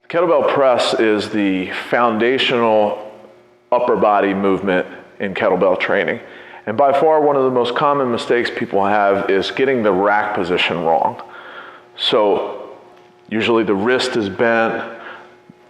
Kettlebell press is the foundational upper body movement in kettlebell training. And by far, one of the most common mistakes people have is getting the rack position wrong. So usually the wrist is bent,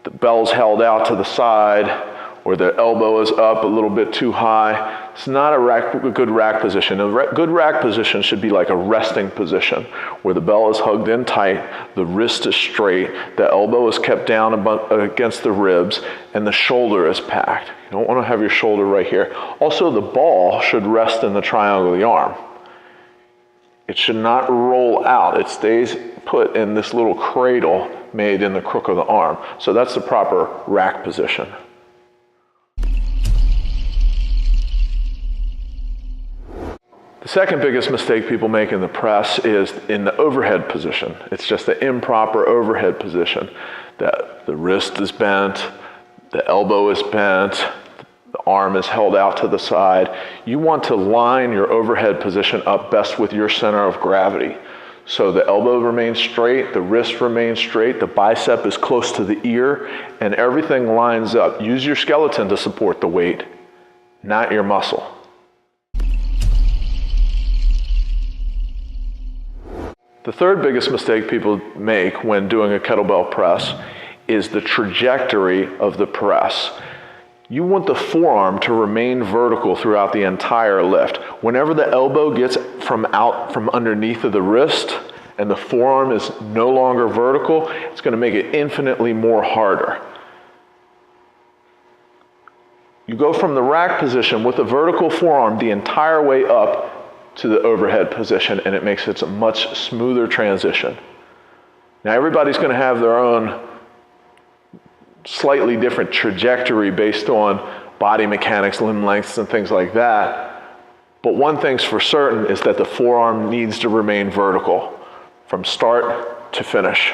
the bell's held out to the side, or the elbow is up a little bit too high. It's not a good rack position. A good rack position should be like a resting position, where the bell is hugged in tight, the wrist is straight, the elbow is kept down against the ribs, and the shoulder is packed. You don't want to have your shoulder right here. Also, the ball should rest in the triangle of the arm. It should not roll out. It stays put in this little cradle made in the crook of the arm. So that's the proper rack position. The second biggest mistake people make in the press is in the overhead position. It's just an improper overhead position. The wrist is bent, the elbow is bent, the arm is held out to the side. You want to line your overhead position up best with your center of gravity. So the elbow remains straight, the wrist remains straight, the bicep is close to the ear, and everything lines up. Use your skeleton to support the weight, not your muscle. The third biggest mistake people make when doing a kettlebell press is the trajectory of the press. You want the forearm to remain vertical throughout the entire lift. Whenever the elbow gets from underneath of the wrist and the forearm is no longer vertical, it's going to make it infinitely more harder. You go from the rack position with a vertical forearm the entire way up to the overhead position, and it makes it a much smoother transition. Now everybody's going to have their own slightly different trajectory based on body mechanics, limb lengths, and things like that. But one thing's for certain is that the forearm needs to remain vertical from start to finish.